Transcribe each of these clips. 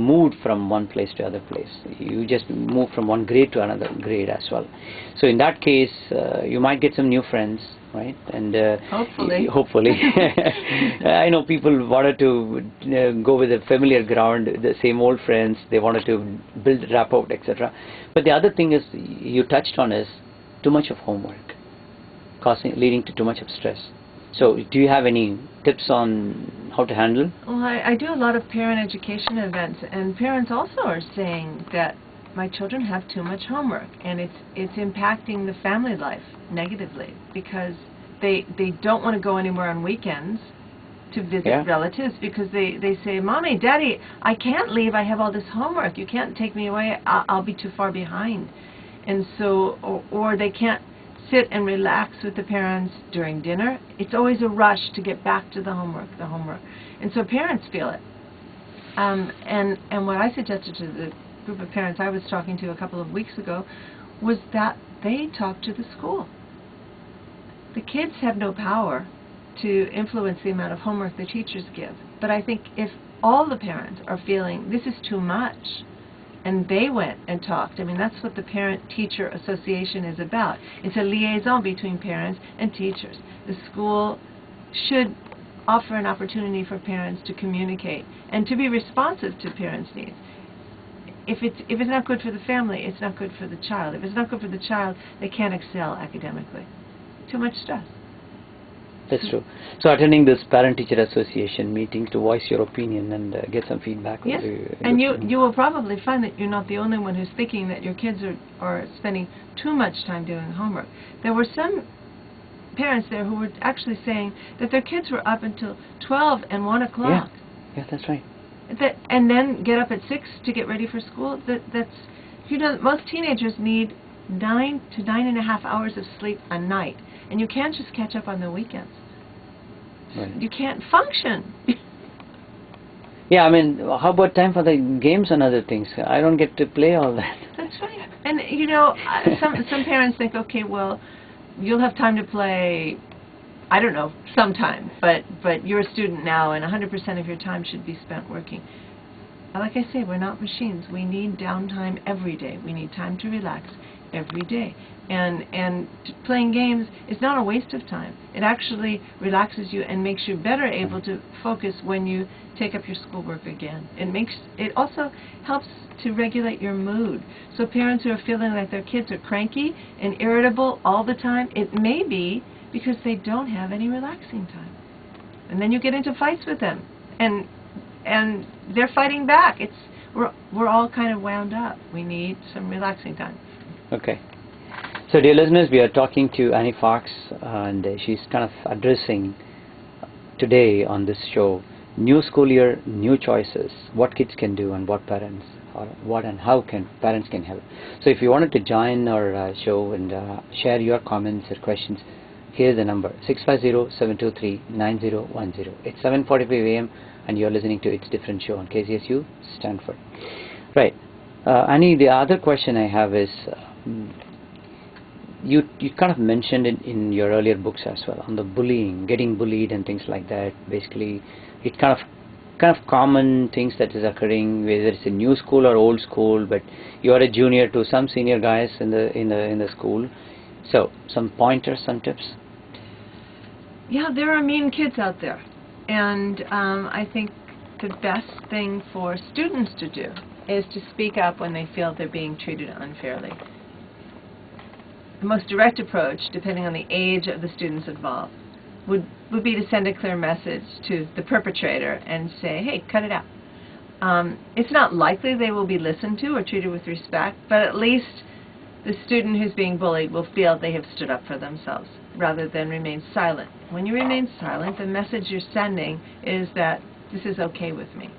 moved from one place to other place. You just move from one grade to another grade as well. So in that case, you might get some new friends, right? And hopefully. Hopefully. I know people wanted to go with a familiar ground, the same old friends. They wanted to build rapport, etc. But the other thing is you touched on is too much of homework, leading to too much of stress. So do you have any tips on how to handle? Well, I do a lot of parent education events, and parents also are saying that my children have too much homework, and it's impacting the family life negatively because they don't want to go anywhere on weekends to visit relatives because they say, Mommy, Daddy, I can't leave. I have all this homework. You can't take me away. I'll be too far behind. And so, or they can't sit and relax with the parents during dinner. It's always a rush to get back to the homework. And so parents feel it. And what I suggested to the group of parents I was talking to a couple of weeks ago was that they talk to the school. The kids have no power to influence the amount of homework the teachers give. But I think if all the parents are feeling this is too much, and they went and talked. I mean, that's what the Parent-Teacher Association is about. It's a liaison between parents and teachers. The school should offer an opportunity for parents to communicate and to be responsive to parents' needs. If it's not good for the family, it's not good for the child. If it's not good for the child, they can't excel academically. Too much stress. That's true. So attending this Parent-Teacher Association meeting to voice your opinion and get some feedback. Yes, and you will probably find that you're not the only one who's thinking that your kids are spending too much time doing homework. There were some parents there who were actually saying that their kids were up until 12 and 1 o'clock. Yeah, that's right. And then get up at 6 to get ready for school. That's, you know, most teenagers need 9 to 9.5 hours of sleep a night. And you can't just catch up on the weekends. Right. You can't function. Yeah, I mean, how about time for the games and other things? I don't get to play all that. That's right. And, you know, some parents think, okay, well, you'll have time to play, I don't know, sometime. But you're a student now, and 100% of your time should be spent working. Like I say, we're not machines. We need downtime every day. We need time to relax every day. And playing games is not a waste of time. It actually relaxes you and makes you better able to focus when you take up your schoolwork again. It also helps to regulate your mood. So parents who are feeling like their kids are cranky and irritable all the time, it may be because they don't have any relaxing time. And then you get into fights with them, and they're fighting back. We're all kind of wound up. We need some relaxing time. Okay. So dear listeners, we are talking to Annie Fox, and she's kind of addressing today on this show, new school year, new choices, what kids can do and what parents, or what and how parents can help. So if you wanted to join our show and share your comments or questions, here's the number, 650-723-9010. It's 7:45 a.m. and you're listening to It's Different Show on KZSU Stanford. Right. Annie, the other question I have is, you kind of mentioned it in your earlier books as well, on the bullying, getting bullied and things like that. Basically, it kind of common things that is occurring, whether it's a new school or old school, but you are a junior to some senior guys in the school. So some pointers, some tips. Yeah, there are mean kids out there, and I think the best thing for students to do is to speak up when they feel they're being treated unfairly. The most direct approach, depending on the age of the students involved, would be to send a clear message to the perpetrator and say, hey, cut it out. It's not likely they will be listened to or treated with respect, but at least the student who's being bullied will feel they have stood up for themselves rather than remain silent. When you remain silent, the message you're sending is that this is okay with me.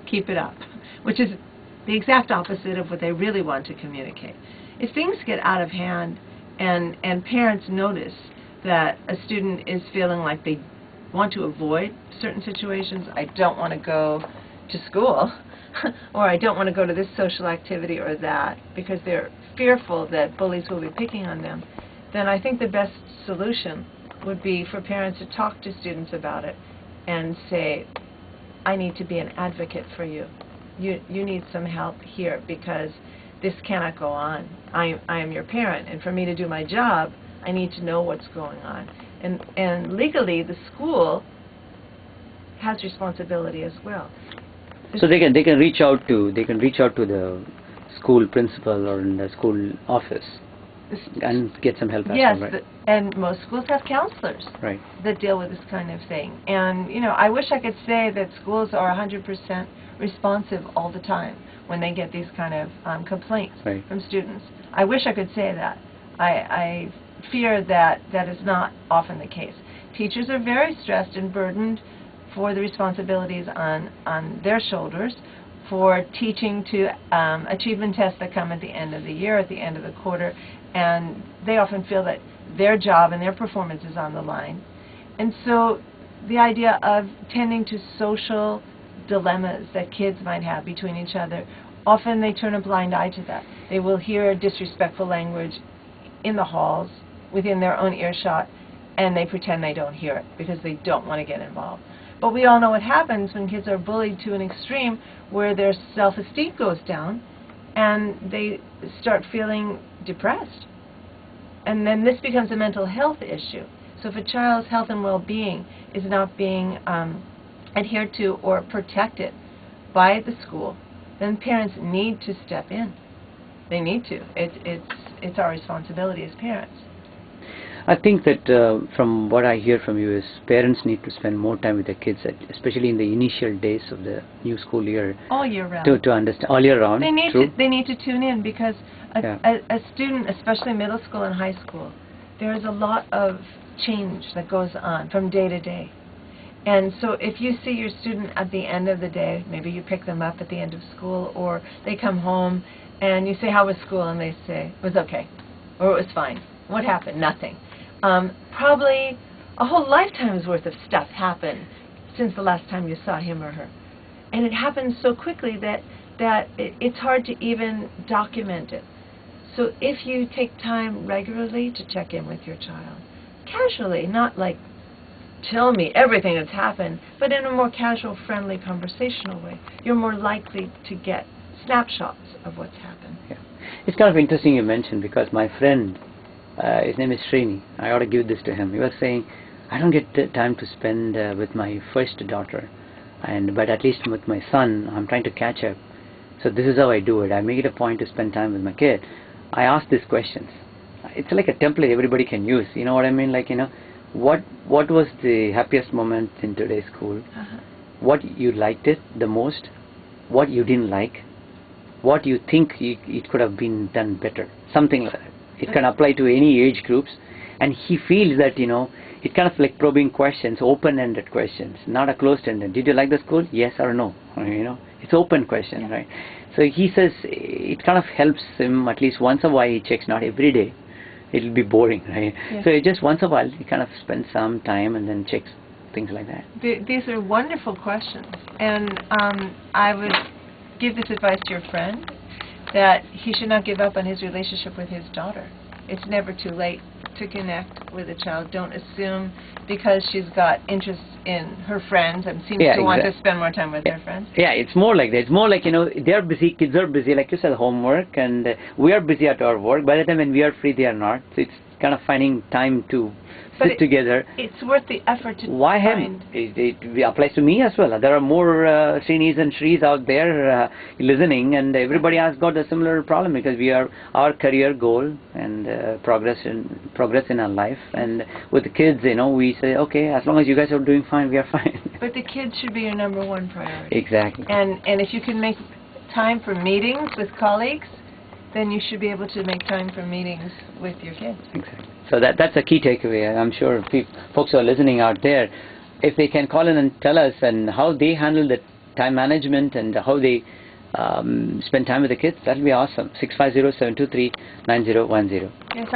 Keep it up, which is the exact opposite of what they really want to communicate. If things get out of hand and parents notice that a student is feeling like they want to avoid certain situations, I don't want to go to school, or I don't want to go to this social activity or that, because they're fearful that bullies will be picking on them, then I think the best solution would be for parents to talk to students about it and say, I need to be an advocate for you. you need some help here because this cannot go on. I am your parent, and for me to do my job, I need to know what's going on. And legally, the school has responsibility as well. So they can reach out to the school principal or in the school office and get some help as yes, well, right? And most schools have counselors Right. that deal with this kind of thing. And I wish I could say that schools are 100% responsive all the time when they get these kind of complaints Right. from students. I wish I could say that. I fear that that is not often the case. Teachers are very stressed and burdened for the responsibilities on their shoulders for teaching to achievement tests that come at the end of the year, at the end of the quarter, and they often feel that their job and their performance is on the line. And so the idea of tending to social dilemmas that kids might have between each other, often they turn a blind eye to that. They will hear disrespectful language in the halls, within their own earshot, and they pretend they don't hear it because they don't want to get involved. But we all know what happens when kids are bullied to an extreme where their self-esteem goes down and they start feeling depressed. And then this becomes a mental health issue. So if a child's health and well-being is not being adhered to or protected by the school, then parents need to step in. They need to. It's our responsibility as parents. I think that from what I hear from you is parents need to spend more time with their kids, especially in the initial days of the new school year. All year round. To understand all year round. They need true. to. They need to tune in because a student, especially middle school and high school, there is a lot of change that goes on from day to day. And so if you see your student at the end of the day, maybe you pick them up at the end of school, or they come home and you say, "How was school?" and they say, "It was okay," or "It was fine." What happened? Nothing. Probably a whole lifetime's worth of stuff happened since the last time you saw him or her. And it happens so quickly that it's hard to even document it. So if you take time regularly to check in with your child, casually, not like, tell me everything that's happened, but in a more casual, friendly, conversational way, you're more likely to get snapshots of what's happened. Yeah. It's kind of interesting you mentioned, because my friend, his name is Srini, I ought to give this to him. He was saying, I don't get time to spend with my first daughter, but at least with my son, I'm trying to catch up. So this is how I do it. I make it a point to spend time with my kid. I ask these questions. It's like a template everybody can use. You know what I mean? Like, what was the happiest moment in today's school? What you liked it the most? What you didn't like? What you think it could have been done better? Something like that. It can apply to any age groups, and he feels that it's kind of like probing questions, open-ended questions, not a closed-ended. Did you like the school? Yes or no? It's open question, yeah. Right? So he says it kind of helps him at least once a while. He checks, not every day. It'll be boring, right? Yeah. So just once a while he kind of spends some time and then checks things like that. These are wonderful questions, and I would give this advice to your friend, that he should not give up on his relationship with his daughter. It's never too late to connect with a child. Don't assume because she's got interest in her friends and seems to want to spend more time with her friends. Yeah, it's more like that. It's more like, they're busy, kids are busy, like you said, homework, and we are busy at our work. By the time when we are free, they are not. So it's kind of finding time to sit together. It's worth the effort to Why find. It applies to me as well. There are more Srinis and Shris out there listening, and everybody has got a similar problem, because our career goal and progress in our life. And with the kids, we say, okay, as long as you guys are doing fine, we are fine. But the kids should be your number one priority. Exactly. And if you can make time for meetings with colleagues, then you should be able to make time for meetings with your kids. Exactly. So that's a key takeaway. I'm sure folks who are listening out there, if they can call in and tell us and how they handle the time management and how they spend time with the kids, that'll be awesome. 650-723-9010. Yes,